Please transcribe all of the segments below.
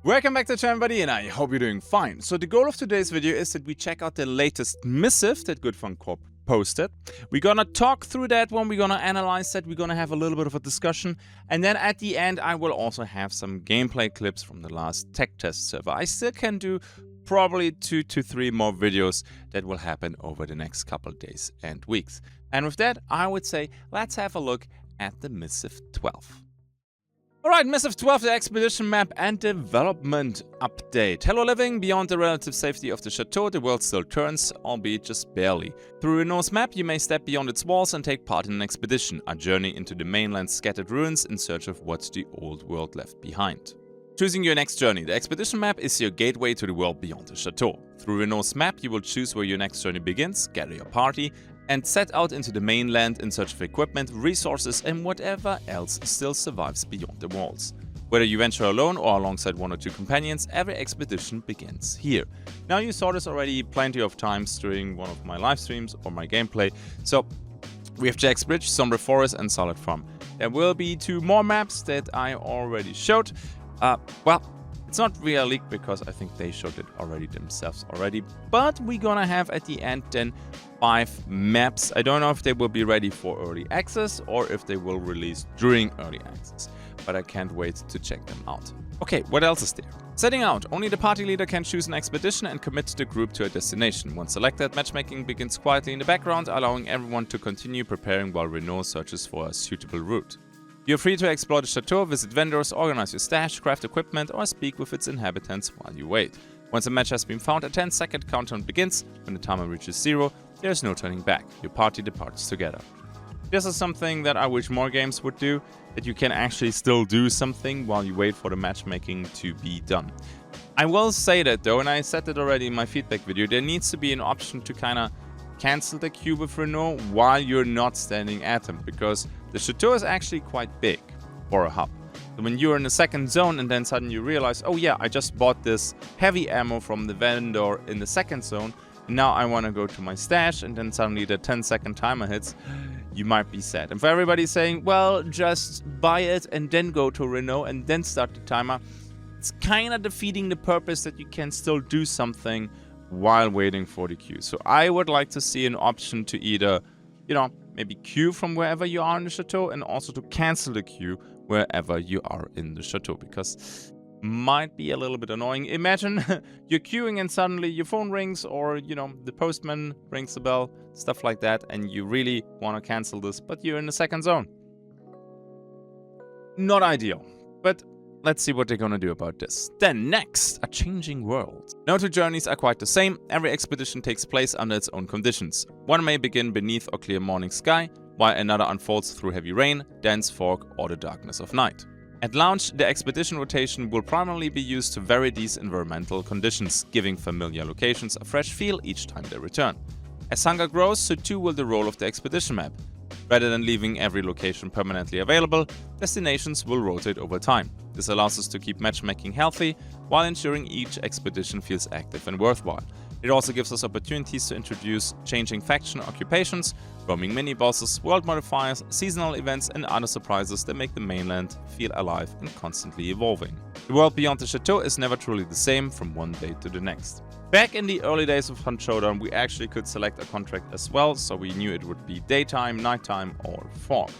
Welcome back to the channel, buddy, and I hope you're doing fine. So the goal of today's video is that we check out the latest Missive that Good Fun Corp posted. We're gonna talk through that one, we're gonna analyze that, we're gonna have a little bit of a discussion, and then at the end I will also have some gameplay clips from the last tech test server. I still can do probably 2 to 3 more videos that will happen over the next couple of days and weeks. And with that, I would say let's have a look at the Missive 12. Alright, Missive 12, the expedition map and development update. Hello living, beyond the relative safety of the chateau, the world still turns, albeit just barely. Through Renault's map, you may step beyond its walls and take part in an expedition, a journey into the mainland's scattered ruins in search of what the old world left behind. Choosing your next journey, the expedition map is your gateway to the world beyond the chateau. Through Renault's map, you will choose where your next journey begins, gather your party, and set out into the mainland in search of equipment, resources and whatever else still survives beyond the walls. Whether you venture alone or alongside 1 or 2 companions, every expedition begins here. Now you saw this already plenty of times during one of my live streams or my gameplay. So we have Jack's Bridge, Sombre Forest and Solid Farm. There will be 2 more maps that I already showed. Well, it's not really leaked because I think they showed it already themselves already. But we're gonna have at the end then 5 maps. I don't know if they will be ready for early access or if they will release during early access. But I can't wait to check them out. Okay, what else is there? Setting out. Only the party leader can choose an expedition and commit the group to a destination. Once selected, matchmaking begins quietly in the background, allowing everyone to continue preparing while Renault searches for a suitable route. You're free to explore the chateau, visit vendors, organize your stash, craft equipment, or speak with its inhabitants while you wait. Once a match has been found, a 10-second countdown begins. When the timer reaches 0, there's no turning back. Your party departs together. This is something that I wish more games would do, that you can actually still do something while you wait for the matchmaking to be done. I will say that though, and I said that already in my feedback video, there needs to be an option to kind of cancel the queue with Renault while you're not standing at them, because the chateau is actually quite big for a hub. So when you're in the second zone and then suddenly you realize, oh yeah, I just bought this heavy ammo from the vendor in the second zone, and now I want to go to my stash, and then suddenly the 10-second timer hits, you might be sad. And for everybody saying, well, just buy it and then go to Renault and then start the timer, it's kind of defeating the purpose that you can still do something while waiting for the queue. So I would like to see an option to either, maybe queue from wherever you are in the chateau and also to cancel the queue wherever you are in the chateau, because might be a little bit annoying. Imagine you're queuing and suddenly your phone rings, or the postman rings the bell, stuff like that, and you really want to cancel this, but you're in the second zone. Not ideal, but let's see what they're gonna do about this. Then next, a changing world. No 2 journeys are quite the same. Every expedition takes place under its own conditions. One may begin beneath a clear morning sky, while another unfolds through heavy rain, dense fog, or the darkness of night. At launch, the expedition rotation will primarily be used to vary these environmental conditions, giving familiar locations a fresh feel each time they return. As hunger grows, so too will the role of the expedition map. Rather than leaving every location permanently available, destinations will rotate over time. This allows us to keep matchmaking healthy, while ensuring each expedition feels active and worthwhile. It also gives us opportunities to introduce changing faction occupations, roaming mini-bosses, world modifiers, seasonal events and other surprises that make the mainland feel alive and constantly evolving. The world beyond the chateau is never truly the same from one day to the next. Back in the early days of Showdown, we actually could select a contract as well, so we knew it would be daytime, nighttime or fog.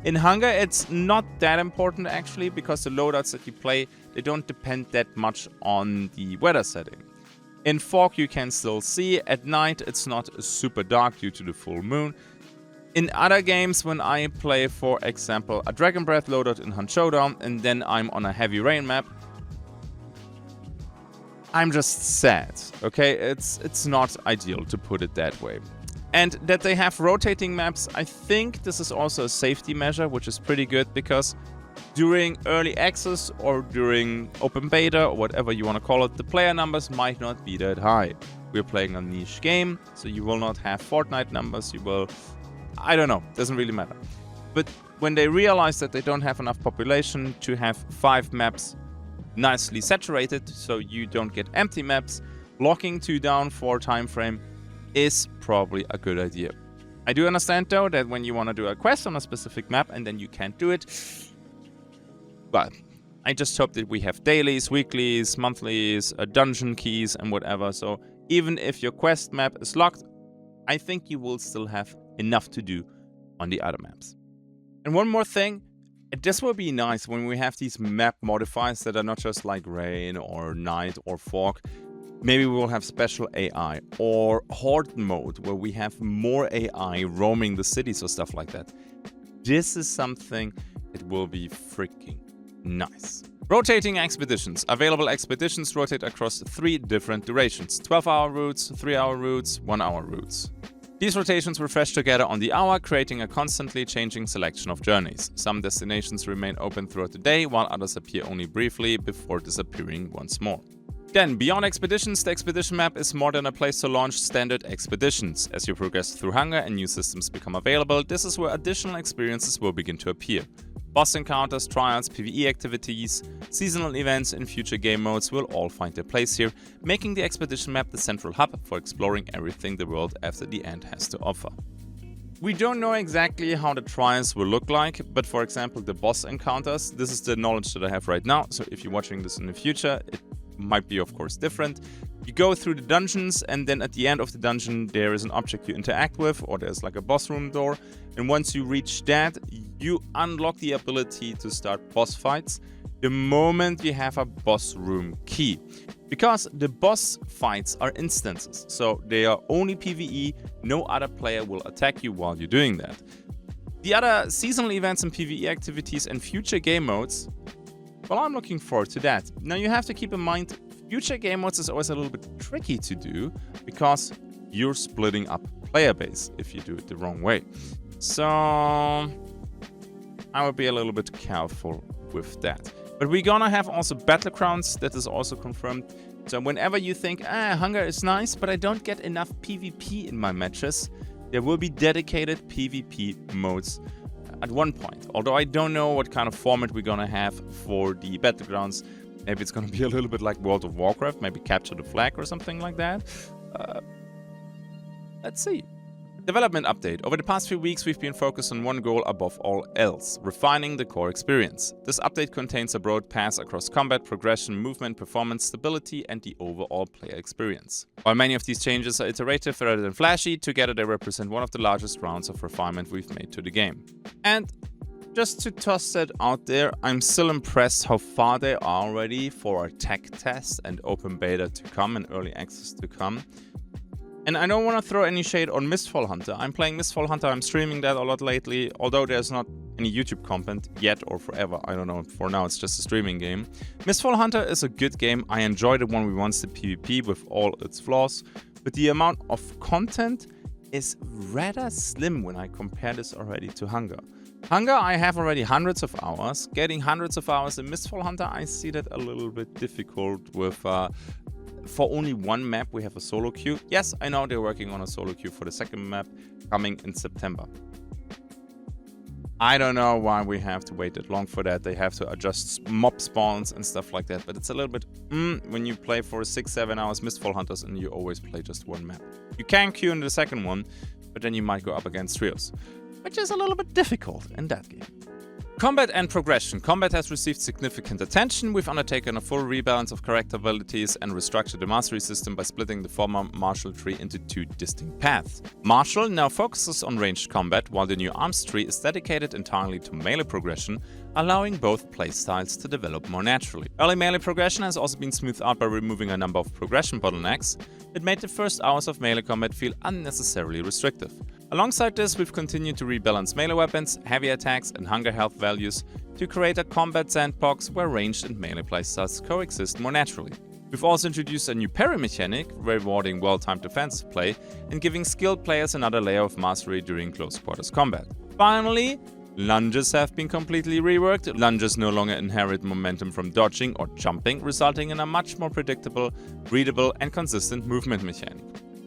In Hunger, it's not that important actually, because the loadouts that you play, they don't depend that much on the weather setting. In Fog you can still see, at night it's not super dark due to the full moon. In other games, when I play for example a Dragon Breath loadout in Showdown and then I'm on a heavy rain map, I'm just sad, okay? It's not ideal, to put it that way. And that they have rotating maps, I think this is also a safety measure, which is pretty good, because during early access or during open beta or whatever you want to call it, the player numbers might not be that high. We're playing a niche game, so you will not have Fortnite numbers, you will... I don't know, doesn't really matter. But when they realize that they don't have enough population to have 5 maps nicely saturated, so you don't get empty maps, locking 2 down for time frame is probably a good idea. I do understand though that when you want to do a quest on a specific map and then you can't do it, but I just hope that we have dailies, weeklies, monthlies, dungeon keys and whatever. So even if your quest map is locked, I think you will still have enough to do on the other maps. And one more thing, this will be nice when we have these map modifiers that are not just like rain or night or fog. Maybe we will have special AI or horde mode where we have more AI roaming the cities or stuff like that. This is something that will be freaking nice. Rotating expeditions. Available expeditions rotate across 3 different durations. 12-hour routes, 3-hour routes, 1-hour routes. These rotations refresh together on the hour, creating a constantly changing selection of journeys. Some destinations remain open throughout the day, while others appear only briefly before disappearing once more. Then, beyond expeditions, the expedition map is more than a place to launch standard expeditions. As you progress through hunger and new systems become available, this is where additional experiences will begin to appear. Boss encounters, trials, PvE activities, seasonal events and future game modes will all find their place here, making the expedition map the central hub for exploring everything the world after the end has to offer. We don't know exactly how the trials will look like, but for example the boss encounters, this is the knowledge that I have right now, so if you're watching this in the future, it might be of course different. You go through the dungeons and then at the end of the dungeon there is an object you interact with, or there's like a boss room door, and once you reach that you unlock the ability to start boss fights the moment you have a boss room key. Because the boss fights are instances, so they are only PvE, no other player will attack you while you're doing that. The other seasonal events and PvE activities and future game modes, well, I'm looking forward to that. Now you have to keep in mind, future game modes is always a little bit tricky to do because you're splitting up player base if you do it the wrong way. So I would be a little bit careful with that. But we're gonna have also battlegrounds, that is also confirmed. So whenever you think, hunger is nice, but I don't get enough PvP in my matches, there will be dedicated PvP modes at one point. Although I don't know what kind of format we're gonna have for the battlegrounds. Maybe it's gonna be a little bit like World of Warcraft, maybe capture the flag or something like that. Let's see. Development update. Over the past few weeks, we've been focused on one goal above all else, refining the core experience. This update contains a broad path across combat, progression, movement, performance, stability, and the overall player experience. While many of these changes are iterative rather than flashy, together they represent one of the largest rounds of refinement we've made to the game. And just to toss that out there, I'm still impressed how far they are already for a tech test and open beta to come and early access to come. And I don't want to throw any shade on Mistfall Hunter. I'm playing Mistfall Hunter, I'm streaming that a lot lately, although there's not any YouTube content yet or forever. I don't know, for now it's just a streaming game. Mistfall Hunter is a good game. I enjoyed it when we once did PvP with all its flaws, but the amount of content is rather slim when I compare this already to Hunger. Hunger, I have already hundreds of hours. Getting hundreds of hours in Mistfall Hunter, I see that a little bit difficult with... For only one map, we have a solo queue. Yes, I know they're working on a solo queue for the second map coming in September. I don't know why we have to wait that long for that. They have to adjust mob spawns and stuff like that. But it's a little bit when you play for 6-7 hours Mistfall Hunters and you always play just one map. You can queue in the second one, but then you might go up against trios, which is a little bit difficult in that game. Combat and progression. Combat has received significant attention. We've undertaken a full rebalance of character abilities and restructured the mastery system by splitting the former martial tree into 2 distinct paths. Martial now focuses on ranged combat, while the new arms tree is dedicated entirely to melee progression, allowing both playstyles to develop more naturally. Early melee progression has also been smoothed out by removing a number of progression bottlenecks that made the first hours of melee combat feel unnecessarily restrictive. Alongside this, we've continued to rebalance melee weapons, heavy attacks, and hunger health values to create a combat sandbox where ranged and melee playstyles coexist more naturally. We've also introduced a new parry mechanic, rewarding well-timed defensive play and giving skilled players another layer of mastery during close quarters combat. Finally, lunges have been completely reworked. Lunges no longer inherit momentum from dodging or jumping, resulting in a much more predictable, readable, and consistent movement mechanic.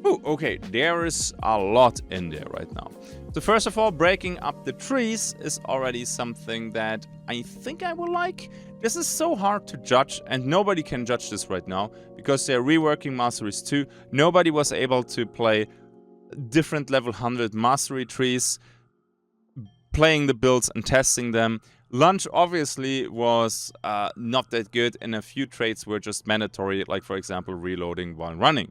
Ooh, okay, there is a lot in there right now. So first of all, breaking up the trees is already something that I think I will like. This is so hard to judge, and nobody can judge this right now because they're reworking masteries too. Nobody was able to play different level 100 mastery trees, playing the builds and testing them. Lunge obviously was not that good, and a few traits were just mandatory, like for example reloading while running,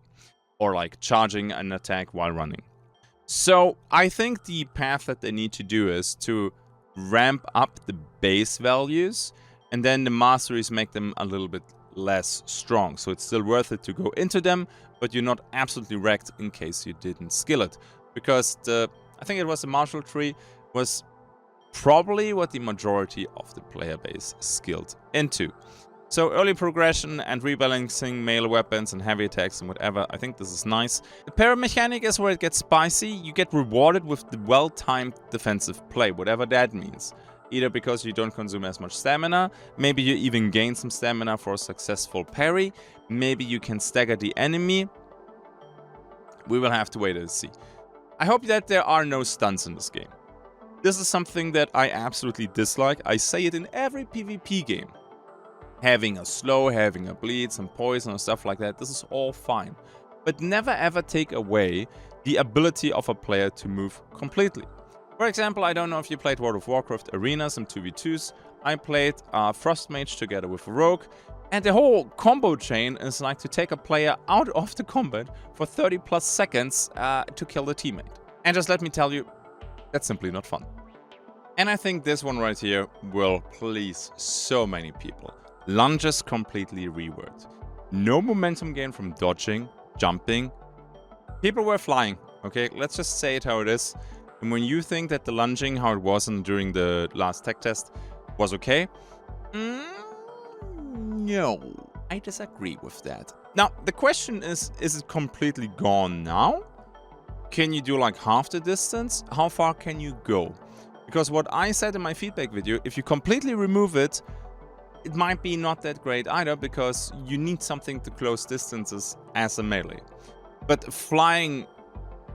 or like charging an attack while running. So I think the path that they need to do is to ramp up the base values, and then the masteries make them a little bit less strong. So it's still worth it to go into them, but you're not absolutely wrecked in case you didn't skill it. Because I think it was the martial tree was probably what the majority of the player base skilled into. So early progression and rebalancing melee weapons and heavy attacks and whatever, I think this is nice. The para mechanic is where it gets spicy. You get rewarded with the well-timed defensive play, whatever that means. Either because you don't consume as much stamina, maybe you even gain some stamina for a successful parry, maybe you can stagger the enemy. We will have to wait and see. I hope that there are no stunts in this game. This is something that I absolutely dislike. I say it in every PvP game. Having a slow, having a bleed, some poison and stuff like that, this is all fine. But never ever take away the ability of a player to move completely. For example, I don't know if you played World of Warcraft Arena, some 2v2s. I played Frost Mage together with a Rogue. And the whole combo chain is like to take a player out of the combat for 30 plus seconds to kill the teammate. And just let me tell you, that's simply not fun. And I think this one right here will please so many people. Lunges completely reworked. No momentum gain from dodging, jumping. People were flying, okay? Let's just say it how it is. And when you think that the lunging, how it wasn't during the last tech test, was okay, no, I disagree with that. Now, the question is it completely gone now? Can you do like half the distance? How far can you go? Because what I said in my feedback video, if you completely remove it, it might be not that great either, because you need something to close distances as a melee. But flying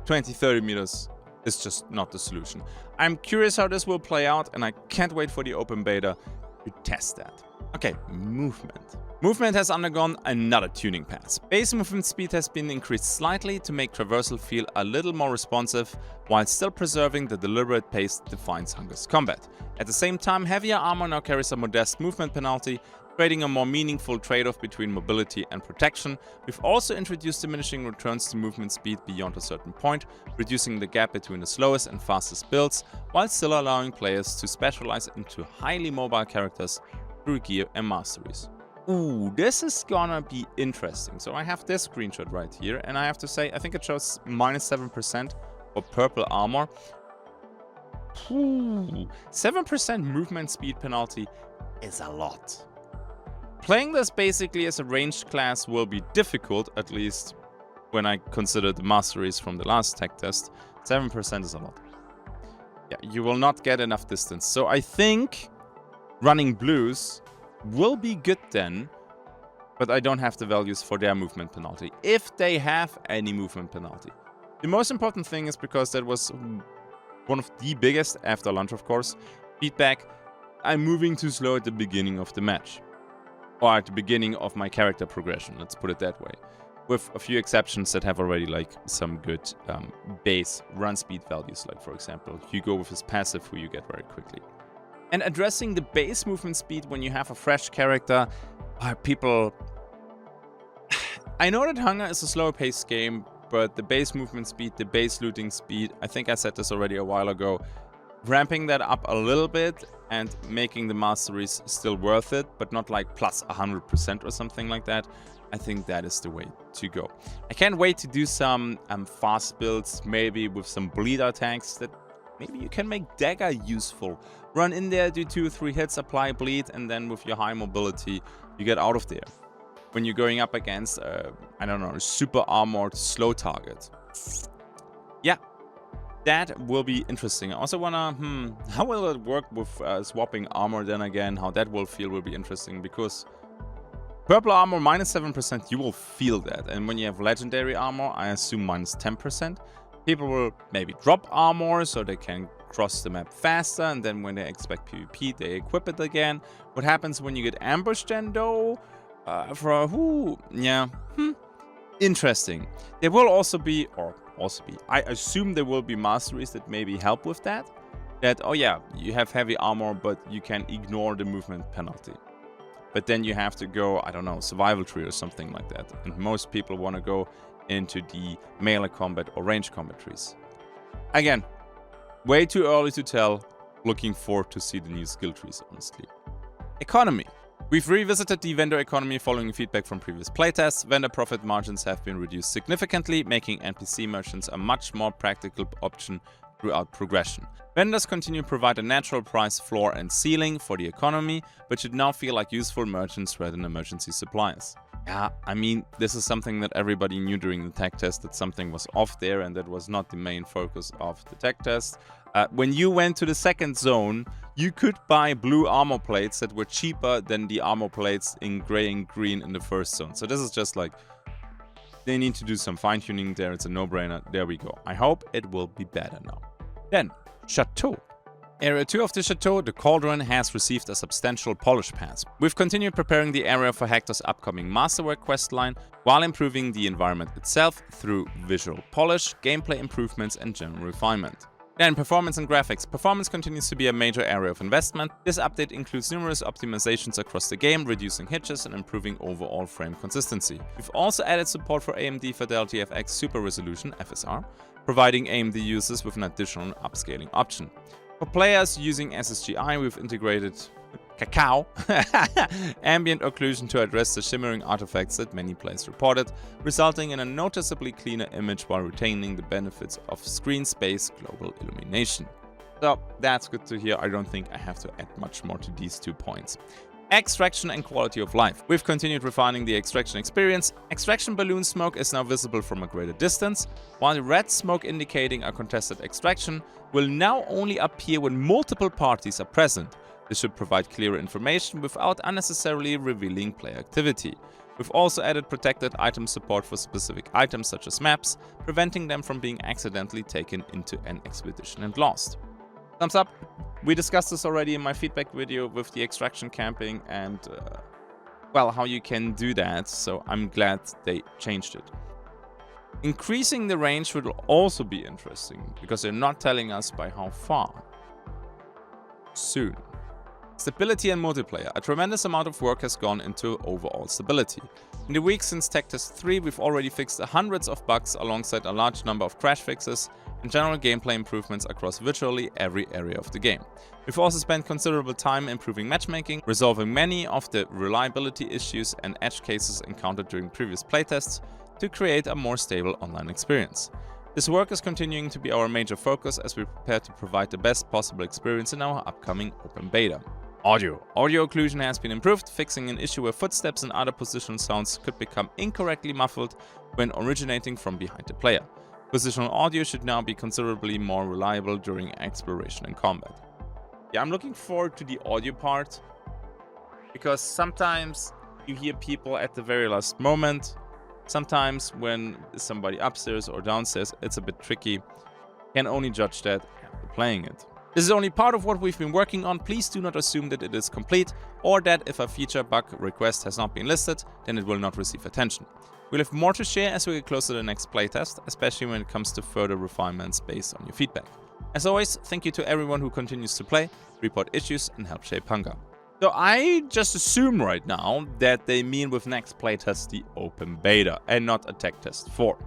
20-30 meters is just not the solution. I'm curious how this will play out, and I can't wait for the open beta to test that. Okay, movement. Movement has undergone another tuning pass. Base movement speed has been increased slightly to make traversal feel a little more responsive, while still preserving the deliberate pace that defines Hunger's combat. At the same time, heavier armor now carries a modest movement penalty, creating a more meaningful trade-off between mobility and protection. We've also introduced diminishing returns to movement speed beyond a certain point, reducing the gap between the slowest and fastest builds, while still allowing players to specialize into highly mobile characters through gear and masteries. Ooh, this is gonna be interesting. So I have this screenshot right here, and I have to say, I think it shows -7% for purple armor. Ooh, 7% movement speed penalty is a lot. Playing this basically as a ranged class will be difficult, at least when I consider the masteries from the last tech test. 7% is a lot. Yeah, you will not get enough distance. So I think running blues will be good then, but I don't have the values for their movement penalty, if they have any movement penalty. The most important thing is, because that was one of the biggest, after lunch of course, feedback, I'm moving too slow at the beginning of the match. Or at the beginning of my character progression, let's put it that way. With a few exceptions that have already like some good base run speed values, like for example Hugo with his passive, who you get very quickly. And addressing the base movement speed when you have a fresh character, people... I know that Hunger is a slower paced game, but the base movement speed, the base looting speed, I think I said this already a while ago, ramping that up a little bit and making the masteries still worth it, but not like plus 100% or something like that, I think that is the way to go. I can't wait to do some fast builds, maybe with some bleed attacks that maybe you can make Dagger useful. Run in there, do 2 or 3 hits, apply bleed, and then with your high mobility, you get out of there. When you're going up against, I don't know, a super armored slow target. Yeah, that will be interesting. I also wanna, how will it work with swapping armor then again? How that will feel will be interesting, because purple armor -7%, you will feel that. And when you have legendary armor, I assume -10%. People will maybe drop armor so they can cross the map faster, and then when they expect PvP, they equip it again. What happens when you get ambushed then though? Interesting. There will also be, I assume there will be masteries that maybe help with that. that, oh yeah, you have heavy armor, but you can ignore the movement penalty. But then you have to go, I don't know, survival tree or something like that. And most people want to go into the melee combat or range combat trees. Again, way too early to tell. Looking forward to see the new skill trees, honestly. Economy. We've revisited the vendor economy following feedback from previous playtests. Vendor profit margins have been reduced significantly, making NPC merchants a much more practical option throughout progression. Vendors continue to provide a natural price floor and ceiling for the economy, but should now feel like useful merchants rather than emergency suppliers. Yeah, I mean, this is something that everybody knew during the tech test, that something was off there, and that was not the main focus of the tech test. When you went to the second zone, you could buy blue armor plates that were cheaper than the armor plates in gray and green in the first zone. So this is just like, they need to do some fine-tuning there. It's a no-brainer. There we go. I hope it will be better now. Then, Chateau. Area 2 of the Chateau, the Cauldron, has received a substantial polish pass. We've continued preparing the area for Hector's upcoming Masterwork questline, while improving the environment itself through visual polish, gameplay improvements, and general refinement. Then, performance and graphics. Performance continues to be a major area of investment. This update includes numerous optimizations across the game, reducing hitches and improving overall frame consistency. We've also added support for AMD Fidelity FX Super Resolution (FSR), providing AMD users with an additional upscaling option. For players using SSGI, we've integrated Cacao ambient occlusion to address the shimmering artifacts that many players reported, resulting in a noticeably cleaner image while retaining the benefits of screen space global illumination. So that's good to hear. I don't think I have to add much more to these 2 points. Extraction and quality of life. We've continued refining the extraction experience. Extraction balloon smoke is now visible from a greater distance, while the red smoke indicating a contested extraction will now only appear when multiple parties are present. This should provide clearer information without unnecessarily revealing player activity. We've also added protected item support for specific items such as maps, preventing them from being accidentally taken into an expedition and lost. Thumbs up. We discussed this already in my feedback video with the extraction camping and, well, how you can do that, so I'm glad they changed it. Increasing the range will also be interesting, because they're not telling us by how far. Soon. Stability and multiplayer. A tremendous amount of work has gone into overall stability. In the weeks since Tech Test 3, we've already fixed hundreds of bugs alongside a large number of crash fixes and general gameplay improvements across virtually every area of the game. We've also spent considerable time improving matchmaking, resolving many of the reliability issues and edge cases encountered during previous playtests to create a more stable online experience. This work is continuing to be our major focus as we prepare to provide the best possible experience in our upcoming open beta. Audio. Audio occlusion has been improved, fixing an issue where footsteps and other positional sounds could become incorrectly muffled when originating from behind the player. Positional audio should now be considerably more reliable during exploration and combat. Yeah, I'm looking forward to the audio part, because sometimes you hear people at the very last moment. Sometimes when somebody upstairs or downstairs, it's a bit tricky. Can only judge that after playing it. This is only part of what we've been working on. Please do not assume that it is complete, or that if a feature bug request has not been listed, then it will not receive attention. We'll have more to share as we get closer to the next playtest, especially when it comes to further refinements based on your feedback. As always, thank you to everyone who continues to play, report issues, and help shape hunger. So I just assume right now that they mean with next playtest the open beta and not a tech test 4.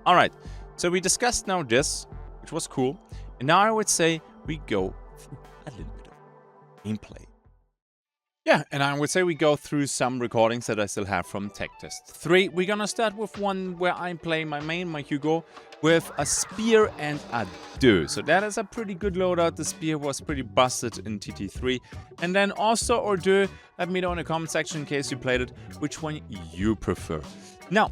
Alright, so we discussed now this, which was cool, and now I would say we go through a little bit of gameplay. Yeah, and I would say we go through some recordings that I still have from Tech Test 3. We're gonna start with one where I'm playing my main, my Hugo, with a spear and a deux. So that is a pretty good loadout. The spear was pretty busted in TT3. And then also or deux, let me know in the comment section in case you played it, which one you prefer. Now,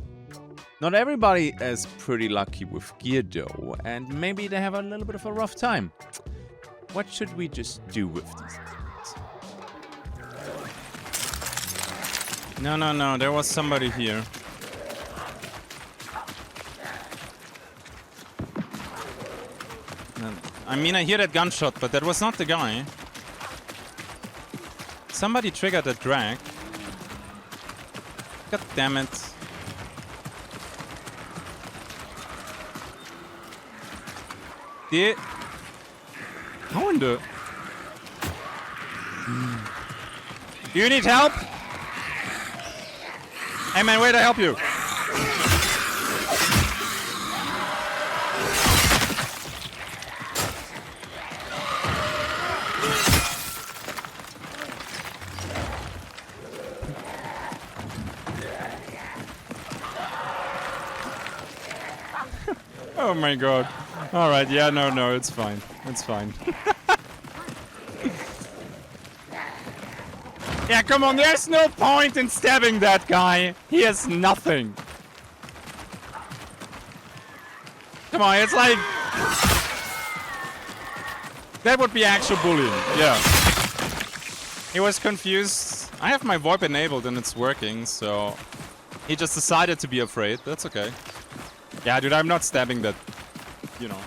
not everybody is pretty lucky with gear though, and maybe they have a little bit of a rough time. What should we just do with these things? No, there was somebody here. I mean, I hear that gunshot, but that was not the guy. Somebody triggered a drag. God damn it. How in the... Do you need help? Hey man, wait, I help you. Oh my god. Alright, yeah, no, it's fine. It's fine. Yeah, come on, there's no point in stabbing that guy. He has nothing. Come on, it's like... That would be actual bullying, yeah. He was confused. I have my VoIP enabled and it's working, so... He just decided to be afraid, that's okay. Yeah, dude, I'm not stabbing that, you know.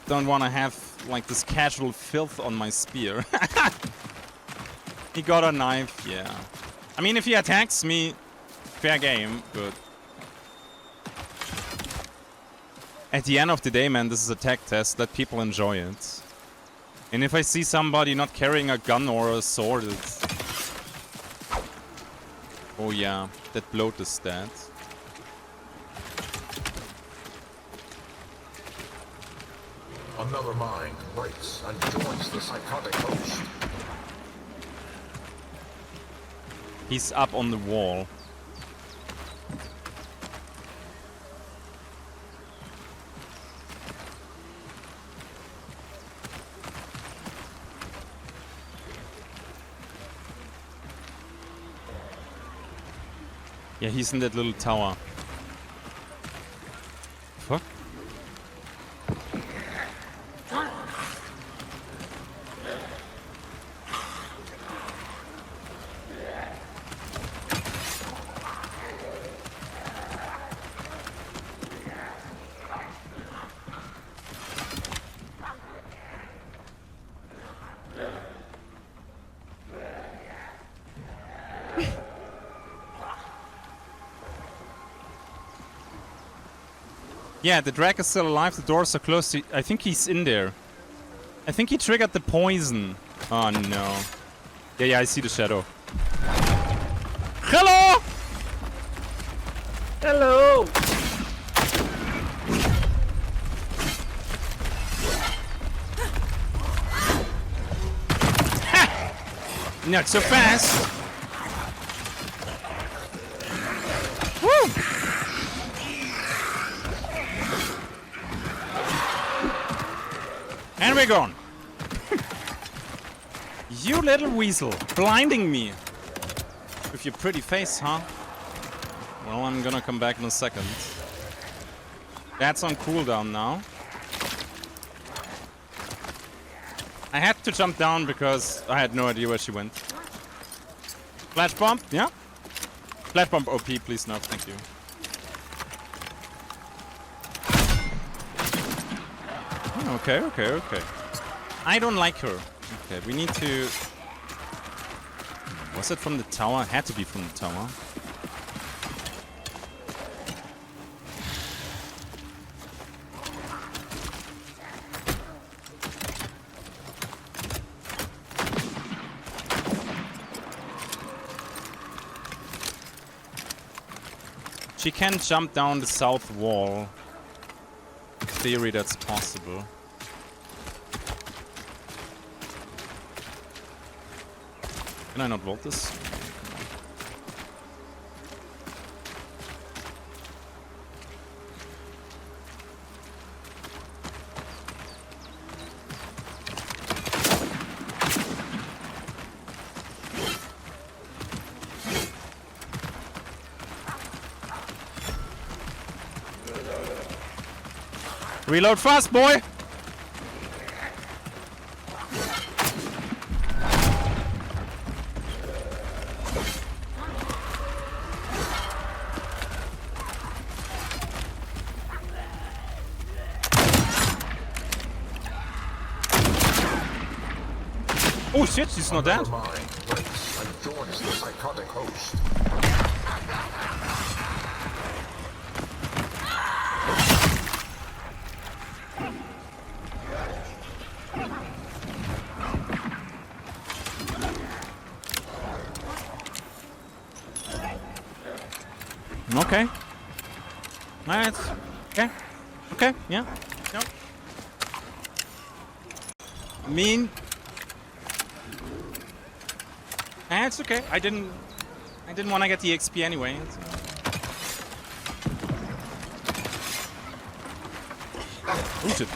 Don't want to have, like, this casual filth on my spear. He got a knife, yeah. I mean, if he attacks me, fair game, but... At the end of the day, man, this is a tech test. Let people enjoy it. And if I see somebody not carrying a gun or a sword, it's... Oh yeah, that bloat is dead. Another mind breaks and joins the psychotic host. He's up on the wall. Yeah, he's in that little tower. Fuck. Yeah, the drag is still alive, the doors are closed. I think he's in there. I think he triggered the poison. Oh no. Yeah, I see the shadow. Hello! Hello! Ha! Not so fast. Woo! And we're gone. You little weasel, blinding me with your pretty face, huh? Well, I'm gonna come back in a second. That's on cooldown now. I had to jump down because I had no idea where she went. Flash bomb, yeah? Flash bomb OP, please no, thank you. Okay. I don't like her. Okay, we need to... Was it from the tower? Had to be from the tower. She can jump down the south wall. In theory, that's possible. Can I not vault this? Reload fast, boy! Oh shit, she's not dead. Mind breaks and joins the psychotic host. Okay. Alright. Okay. Okay, yeah. No. I mean... it's okay. I didn't want to get the XP anyway. Oh shit.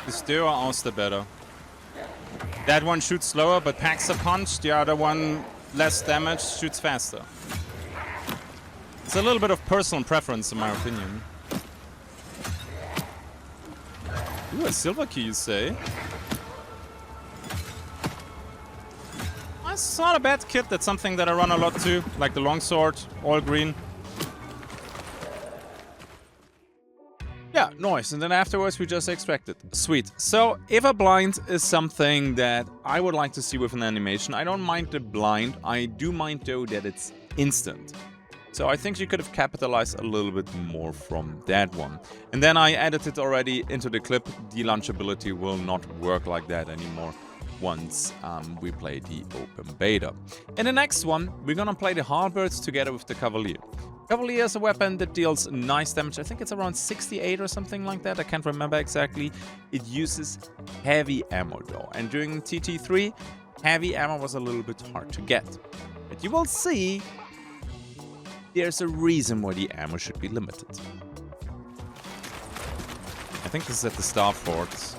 The stir aus the better. That one shoots slower but packs a punch. The other one, less damage, shoots faster. It's a little bit of personal preference in my opinion. Ooh, a silver key, you say? That's not a bad kit. That's something that I run a lot too. Like the longsword, all green. Yeah, nice. And then afterwards we just extract it. Sweet. So, if a blind is something that I would like to see with an animation, I don't mind the blind. I do mind though that it's instant. So I think you could have capitalized a little bit more from that one. And then I added it already into the clip. The launchability will not work like that anymore once we play the open beta. In the next one, we're gonna play the halberds together with the Cavalier. Cavalier is a weapon that deals nice damage. I think it's around 68 or something like that. I can't remember exactly. It uses heavy ammo though. And during TT3, heavy ammo was a little bit hard to get. But you will see there's a reason why the ammo should be limited. I think this is at the Star Forts.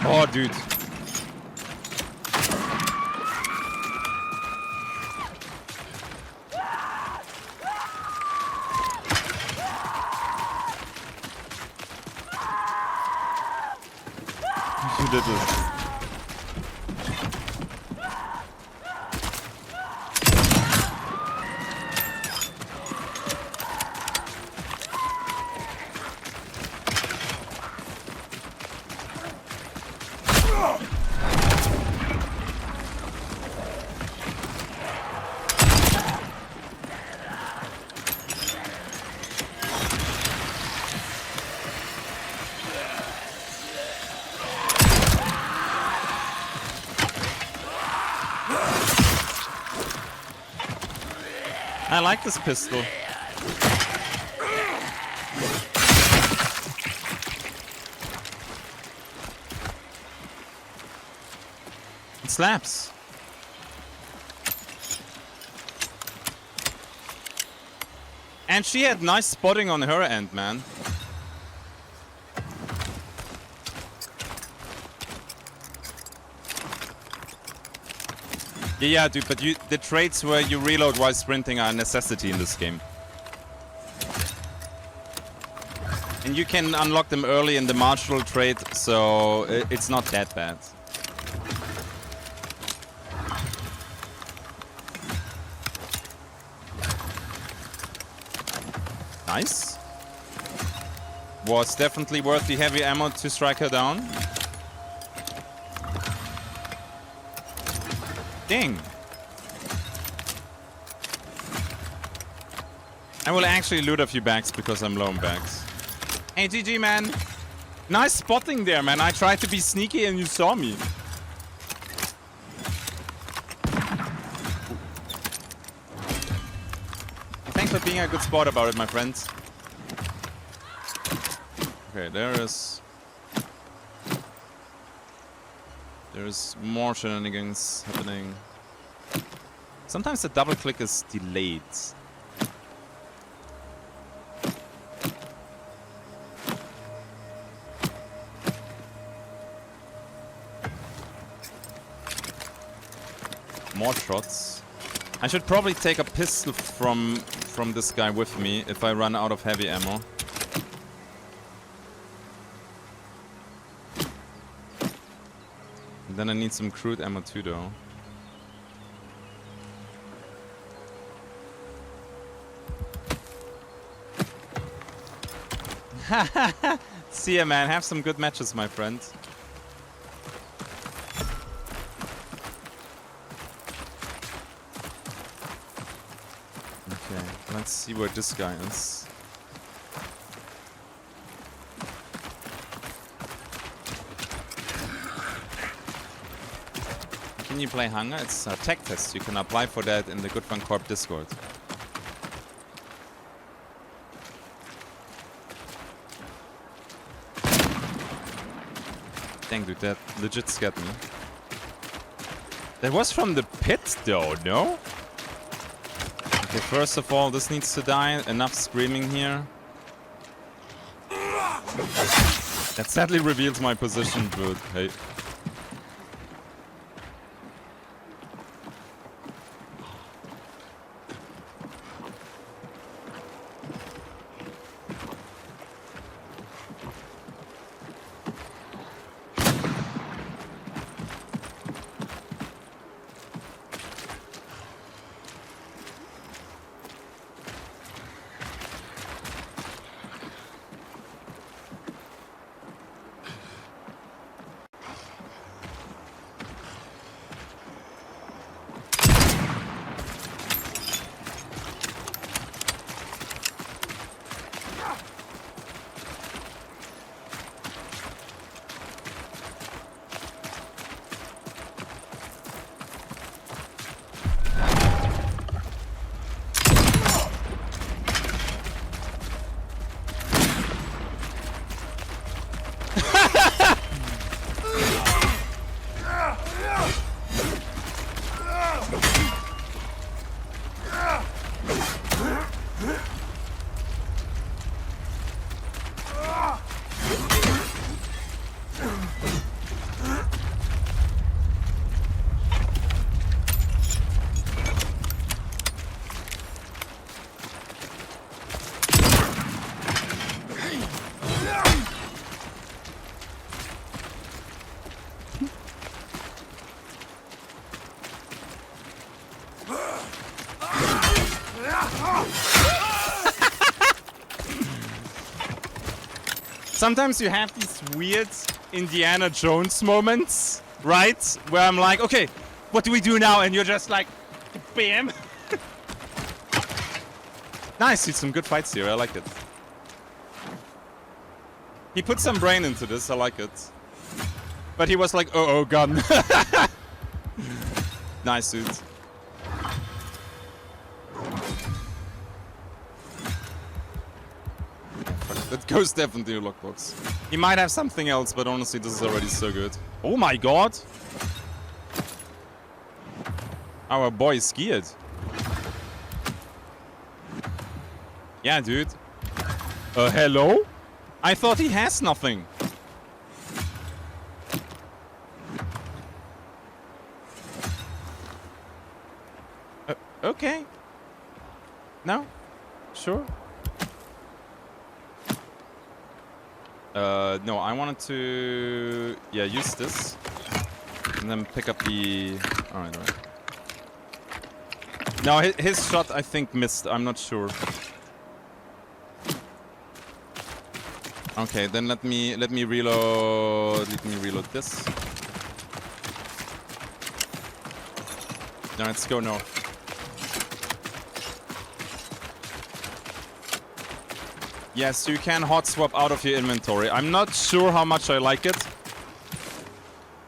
Oh, dude. You did this. I like this pistol. It slaps. And she had nice spotting on her end, man. Yeah, dude, but the traits where you reload while sprinting are a necessity in this game. And you can unlock them early in the martial trait, so it's not that bad. Nice. Was definitely worth the heavy ammo to strike her down. Dang. I will actually loot a few bags because I'm low on bags. Hey, GG, man. Nice spotting there, man. I tried to be sneaky and you saw me. Thanks for being a good sport about it, my friends. Okay, there is... There's more shenanigans happening. Sometimes the double click is delayed. More shots. I should probably take a pistol from this guy with me if I run out of heavy ammo. And then I need some crude ammo too, though. See ya, man. Have some good matches, my friend. Okay, let's see where this guy is. Can you play Hunger? It's a tech test. You can apply for that in the Good Fun Corp Discord. Dang, dude, that legit scared me. That was from the pit, though, no? Okay, first of all, this needs to die. Enough screaming here. That sadly reveals my position, but hey. Sometimes you have these weird Indiana Jones moments, right? Where I'm like, okay, what do we do now? And you're just like, bam. Nice, some good fights here. I like it. He put some brain into this. I like it. But he was like, oh, gun. Nice, dude. That goes definitely to lockbox. He might have something else, but honestly, this is already so good. Oh my god! Our boy is scared. Yeah, dude. Hello? I thought he has nothing. Okay. No? Sure. No, I wanted to... Yeah, use this. And then pick up the... Alright. No, his shot, I think, missed. I'm not sure. Okay, then let me reload... Let me reload this. Now let's go north. Yes, you can hot swap out of your inventory. I'm not sure how much I like it.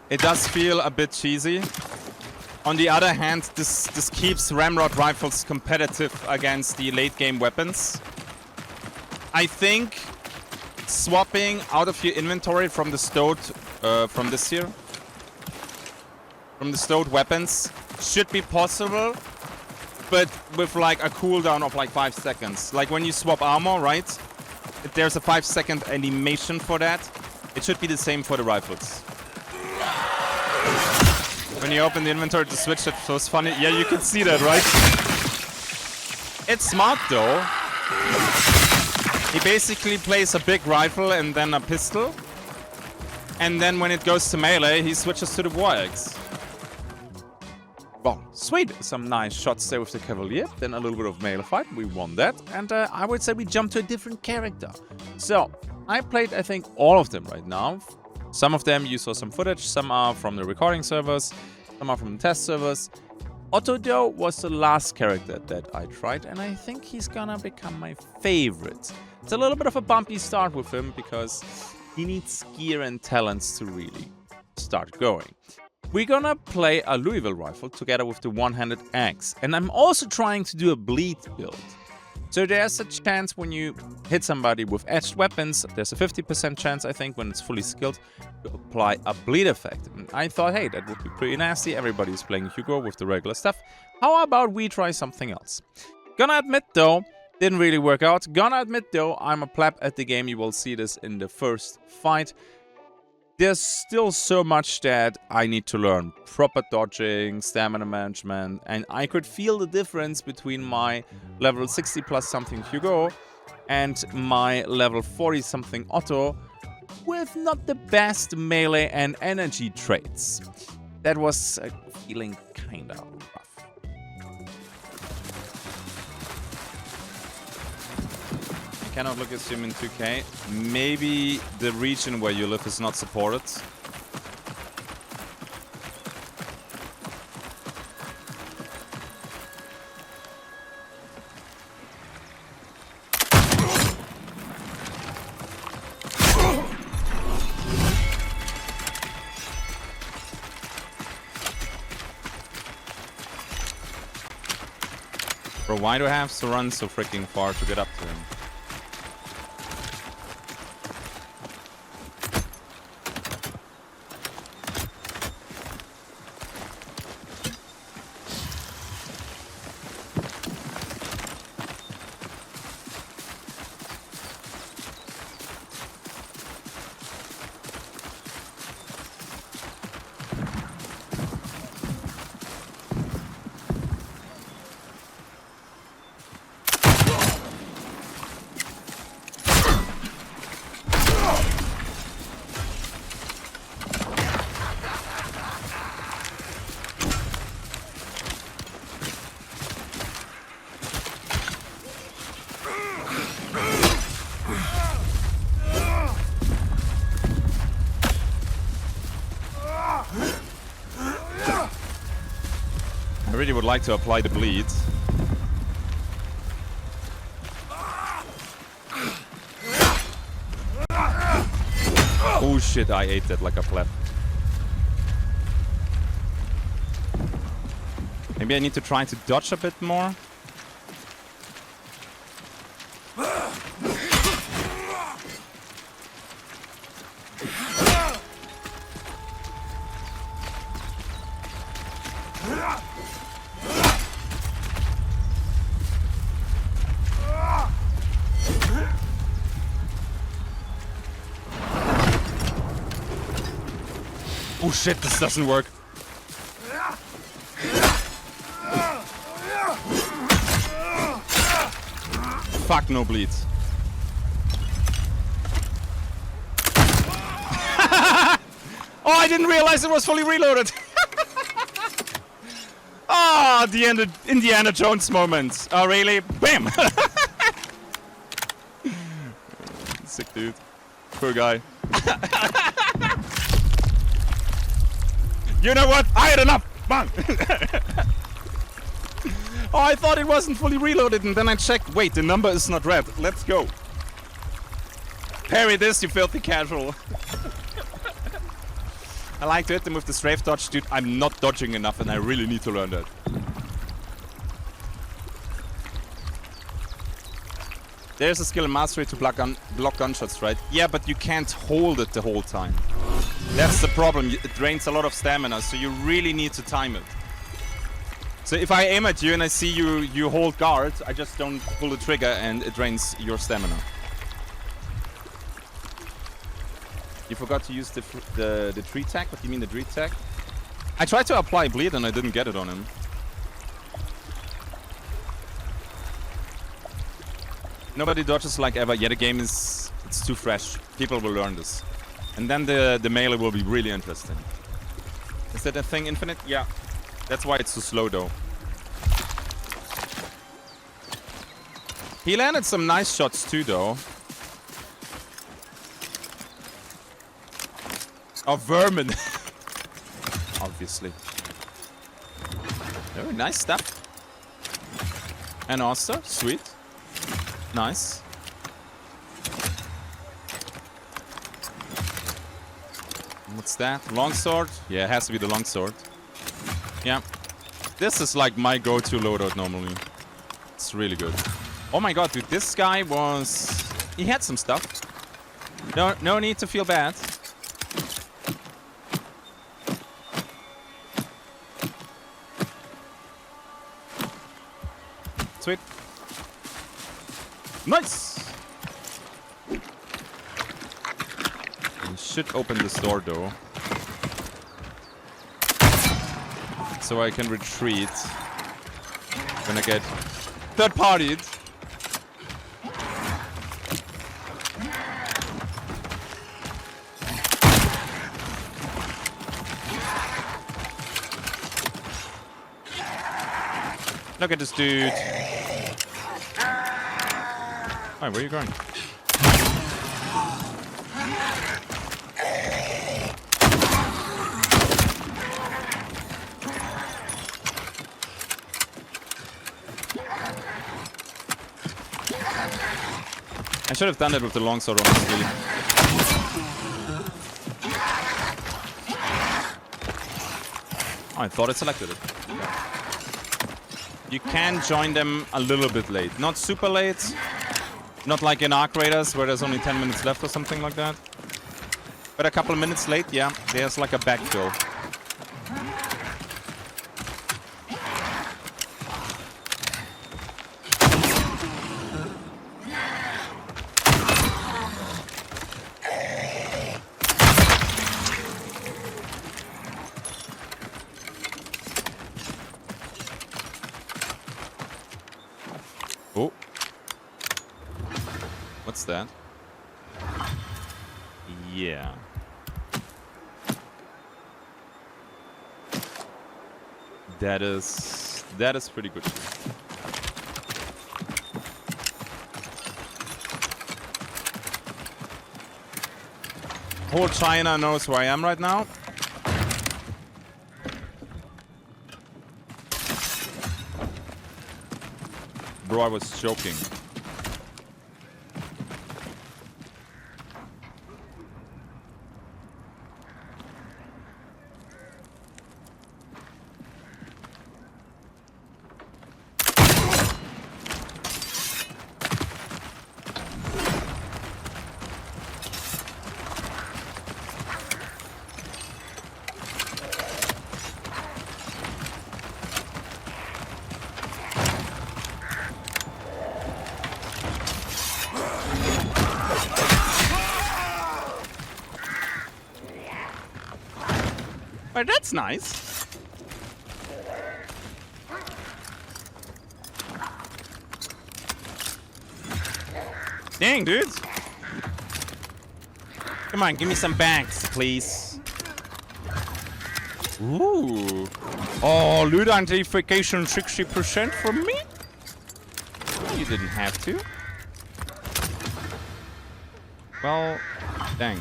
It does feel a bit cheesy. On the other hand, this keeps ramrod rifles competitive against the late game weapons. I think swapping out of your inventory from the stowed from this here from the stowed weapons should be possible, but with like a cooldown of like 5 seconds. Like when you swap armor, right? If there's a 5-second animation for that. It should be the same for the rifles. When you open the inventory to switch, it feels funny. Yeah, you can see that, right? It's smart though. He basically plays a big rifle and then a pistol. And then when it goes to melee, he switches to the war axe. Well, sweet. Some nice shots there with the Cavalier. Then a little bit of melee fight. We won that. And I would say we jumped to a different character. So, I played, I think, all of them right now. Some of them you saw some footage. Some are from the recording servers. Some are from the test servers. Otto, though, was the last character that I tried. And I think he's gonna become my favorite. It's a little bit of a bumpy start with him because he needs gear and talents to really start going. We're gonna play a Louisville rifle together with the one-handed axe. And I'm also trying to do a bleed build. So there's a chance when you hit somebody with edged weapons, there's a 50% chance, I think, when it's fully skilled, to apply a bleed effect. And I thought, hey, that would be pretty nasty. Everybody's playing Hugo with the regular stuff. How about we try something else? Gonna admit, though, didn't really work out. Gonna admit, though, I'm a pleb at the game. You will see this in the first fight. There's still so much that I need to learn. Proper dodging, stamina management, and I could feel the difference between my level 60 plus something Hugo and my level 40 something Otto with not the best melee and energy traits. That was feeling kinda rough. Cannot look at him in 2K. Maybe the region where you live is not supported. Bro, why do I have to run so freaking far to get up to him? I really would like to apply the bleed. Oh shit, I ate that like a pleb. Maybe I need to try to dodge a bit more. Oh shit, this doesn't work. Fuck, no bleeds. Oh, I didn't realize it was fully reloaded. Ah, the Indiana Jones moment. Oh, really? Bam! Sick dude. Poor guy. You know what? I had enough! Bang! Oh, I thought it wasn't fully reloaded, and then I checked. Wait, the number is not red. Let's go. Parry this, you filthy casual. I like to hit them with the strafe dodge, dude. I'm not dodging enough, and I really need to learn that. There's a skill in mastery to block gunshots, right? Yeah, but you can't hold it the whole time. That's the problem. It drains a lot of stamina, so you really need to time it. So if I aim at you and I see you hold guard, I just don't pull the trigger and it drains your stamina. You forgot to use the tree tag? What do you mean the tree tag? I tried to apply bleed and I didn't get it on him. Nobody dodges like ever. Yeah, the game is... it's too fresh. People will learn this. And then the melee will be really interesting. Is that a thing infinite? Yeah. That's why it's so slow though. He landed some nice shots too though. Oh, vermin. Obviously. Very nice stuff. And also, sweet. Nice. What's that? Longsword? Yeah, it has to be the longsword. Yeah. This is like my go-to loadout normally. It's really good. Oh my god, dude, this guy was... he had some stuff. No need to feel bad. Sweet. Nice! We should open this door though. So I can retreat when I get third-partied. Look at this dude. Hi, where are you going? I should have done it with the longsword, honestly. Oh, I thought it selected it. You can join them a little bit late. Not super late. Not like in Arc Raiders, where there's only 10 minutes left or something like that. But a couple of minutes late, yeah. There's like a backfill. Oh. What's that? Yeah. That is pretty good. Whole China knows where I am right now. Bro, I was joking. Oh, that's nice. Dang, dude. Come on, give me some bags, please. Ooh. Oh, loot identification 60% from me? You didn't have to. Well, dang.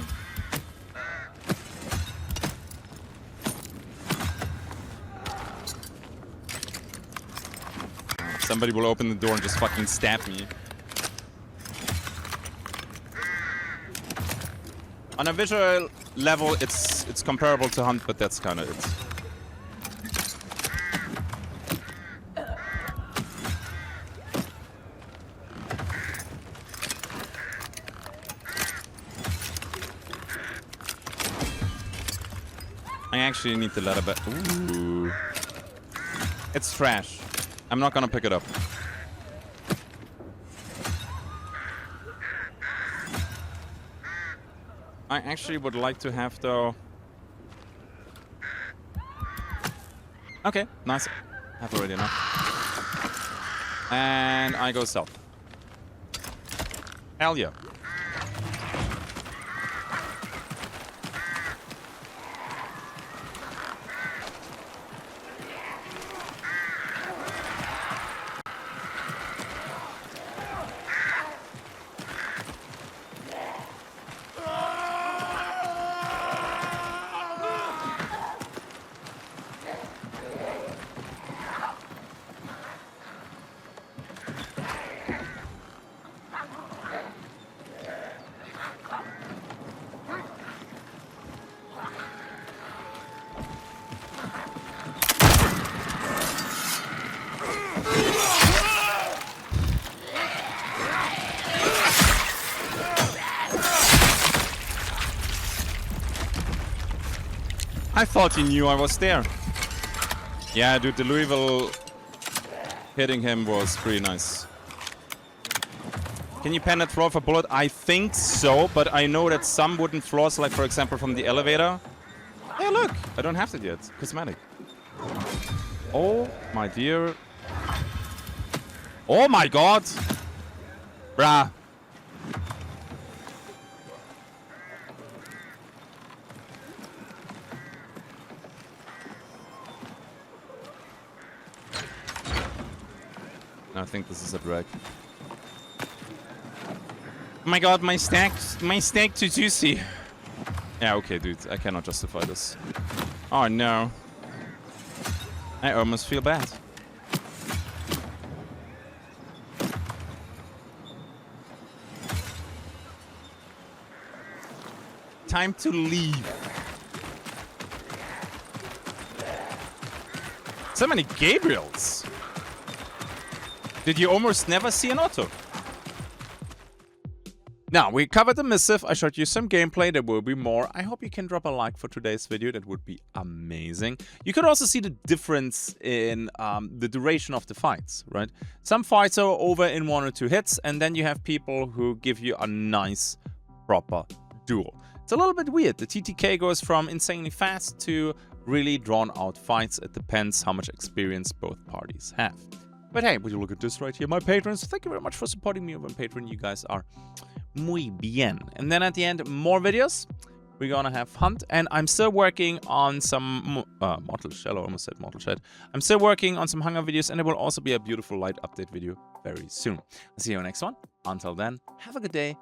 Somebody will open the door and just fucking stab me. On a visual level, it's comparable to Hunt, but that's kind of it. I actually need the leather bag. Ooh. It's trash. I'm not gonna pick it up. I actually would like to have, though... Okay, nice. I have already enough. And I go south. Hell yeah. I thought he knew I was there. Yeah, dude, the Louisville hitting him was pretty nice. Can you pen that floor for bullet? I think so, but I know that some wooden floors, like for example from the elevator. Hey, look! I don't have that yet. Cosmetic. Oh, my dear. Oh my god! Bruh. I think this is a drag. Oh my god, my stack too juicy. Yeah, okay, dude, I cannot justify this. Oh no. I almost feel bad. Time to leave. So many Gabriels. Did you almost never see an Otto? Now, we covered the Missive. I showed you some gameplay. There will be more. I hope you can drop a like for today's video. That would be amazing. You could also see the difference in the duration of the fights, right? Some fights are over in 1 or 2 hits, and then you have people who give you a nice, proper duel. It's a little bit weird. The TTK goes from insanely fast to really drawn-out fights. It depends how much experience both parties have. But hey, would you look at this right here? My patrons, thank you very much for supporting me over on Patreon. You guys are muy bien. And then at the end, more videos. We're gonna have Hunt. And I'm still working on some... Mortal Shell, I almost said Mortal Shed. I'm still working on some Hunger videos. And there will also be a beautiful light update video very soon. I'll see you in the next one. Until then, have a good day.